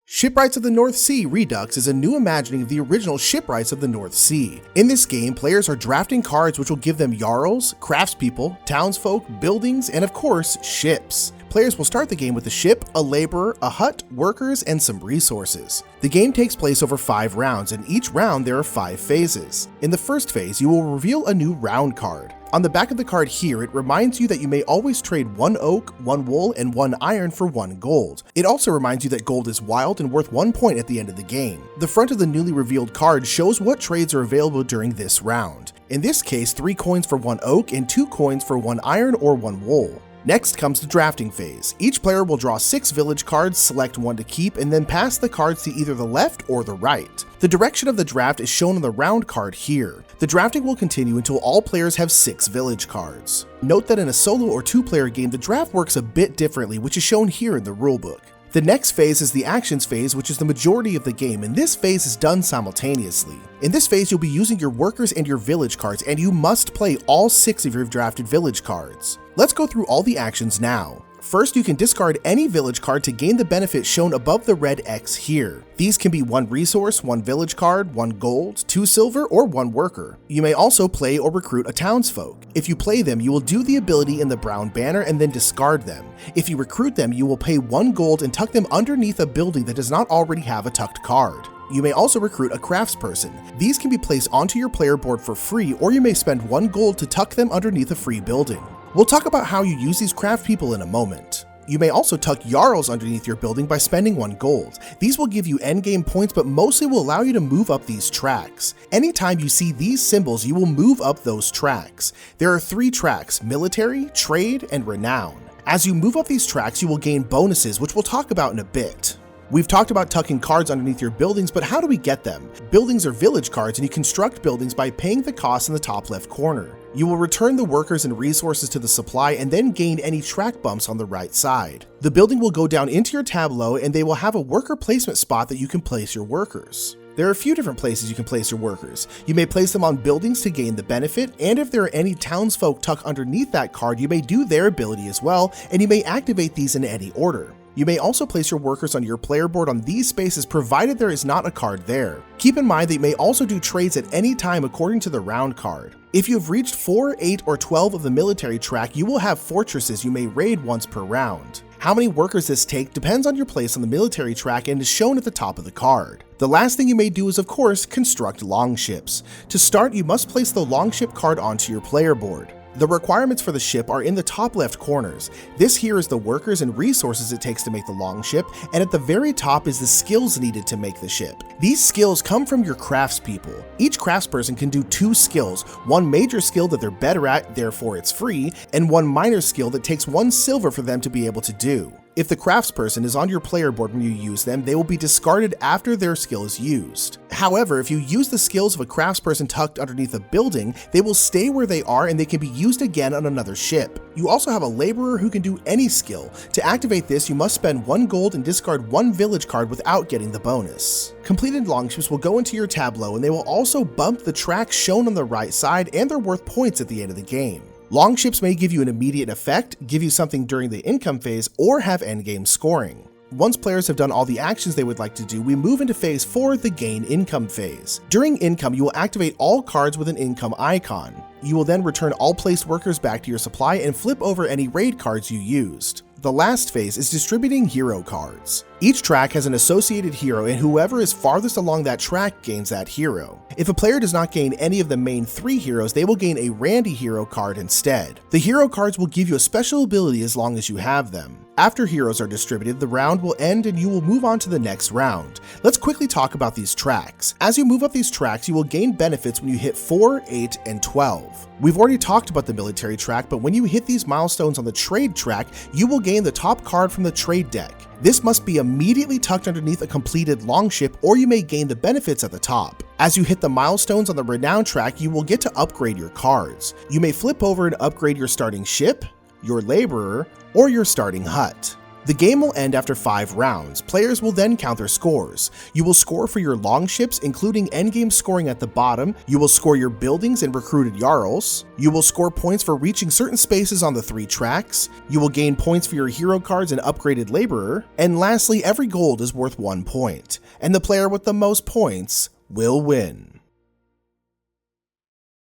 Shipwrights of the North Sea Redux is a new imagining of the original Shipwrights of the North Sea. In this game, players are drafting cards which will give them jarls, craftspeople, townsfolk, buildings, and of course, ships. Players will start the game with a ship, a laborer, a hut, workers, and some resources. The game takes place over 5 rounds, and each round there are 5 phases. In the first phase, you will reveal a new round card. On the back of the card here, it reminds you that you may always trade 1 oak, 1 wool, and 1 iron for 1 gold. It also reminds you that gold is wild and worth 1 point at the end of the game. The front of the newly revealed card shows what trades are available during this round. In this case, 3 coins for 1 oak and 2 coins for 1 iron or 1 wool. Next comes the drafting phase. Each player will draw 6 village cards, select 1 to keep, and then pass the cards to either the left or the right. The direction of the draft is shown on the round card here. The drafting will continue until all players have 6 village cards. Note that in a solo or 2-player game, the draft works a bit differently, which is shown here in the rulebook. The next phase is the actions phase, which is the majority of the game, and this phase is done simultaneously. In this phase, you'll be using your workers and your village cards, and you must play all 6 of your drafted village cards. Let's go through all the actions now. First, you can discard any village card to gain the benefit shown above the red X here. These can be 1 resource, 1 village card, 1 gold, 2 silver, or 1 worker. You may also play or recruit a townsfolk. If you play them, you will do the ability in the brown banner and then discard them. If you recruit them, you will pay 1 gold and tuck them underneath a building that does not already have a tucked card. You may also recruit a craftsperson. These can be placed onto your player board for free, or you may spend 1 gold to tuck them underneath a free building. We'll talk about how you use these craft people in a moment. You may also tuck jarls underneath your building by spending 1 gold. These will give you endgame points, but mostly will allow you to move up these tracks. Anytime you see these symbols, you will move up those tracks. There are 3 tracks: military, trade, and renown. As you move up these tracks, you will gain bonuses, which we'll talk about in a bit. We've talked about tucking cards underneath your buildings, but how do we get them? Buildings are village cards, and you construct buildings by paying the cost in the top left corner. You will return the workers and resources to the supply and then gain any track bumps on the right side. The building will go down into your tableau, and they will have a worker placement spot that you can place your workers. There are a few different places you can place your workers. You may place them on buildings to gain the benefit, and if there are any townsfolk tucked underneath that card, you may do their ability as well, and you may activate these in any order. You may also place your workers on your player board on these spaces provided there is not a card there. Keep in mind that you may also do trades at any time according to the round card. If you have reached 4, 8, or 12 of the military track, you will have fortresses you may raid once per round. How many workers this takes depends on your place on the military track and is shown at the top of the card. The last thing you may do is, of course, construct longships. To start, you must place the longship card onto your player board. The requirements for the ship are in the top left corners. This here is the workers and resources it takes to make the longship, and at the very top is the skills needed to make the ship. These skills come from your craftspeople. Each craftsperson can do 2 skills, 1 major skill that they're better at, therefore it's free, and 1 minor skill that takes 1 silver for them to be able to do. If the craftsperson is on your player board when you use them, they will be discarded after their skill is used. However, if you use the skills of a craftsperson tucked underneath a building, they will stay where they are and they can be used again on another ship. You also have a laborer who can do any skill. To activate this, you must spend 1 gold and discard 1 village card without getting the bonus. Completed longships will go into your tableau, and they will also bump the tracks shown on the right side, and they're worth points at the end of the game. Longships may give you an immediate effect, give you something during the income phase, or have endgame scoring. Once players have done all the actions they would like to do, we move into phase 4, the gain income phase. During income, you will activate all cards with an income icon. You will then return all placed workers back to your supply and flip over any raid cards you used. The last phase is distributing hero cards. Each track has an associated hero, and whoever is farthest along that track gains that hero. If a player does not gain any of the main 3 heroes, they will gain a Randy hero card instead. The hero cards will give you a special ability as long as you have them. After heroes are distributed, the round will end and you will move on to the next round. Let's quickly talk about these tracks. As you move up these tracks, you will gain benefits when you hit 4, 8, and 12. We've already talked about the military track, but when you hit these milestones on the trade track, you will gain the top card from the trade deck. This must be immediately tucked underneath a completed longship, or you may gain the benefits at the top. As you hit the milestones on the renown track, you will get to upgrade your cards. You may flip over and upgrade your starting ship, your laborer, or your starting hut. The game will end after 5 rounds. Players will then count their scores. You will score for your longships, including endgame scoring at the bottom. You will score your buildings and recruited Jarls. You will score points for reaching certain spaces on the 3 tracks. You will gain points for your hero cards and upgraded laborer. And lastly, every gold is worth 1 point, and the player with the most points will win.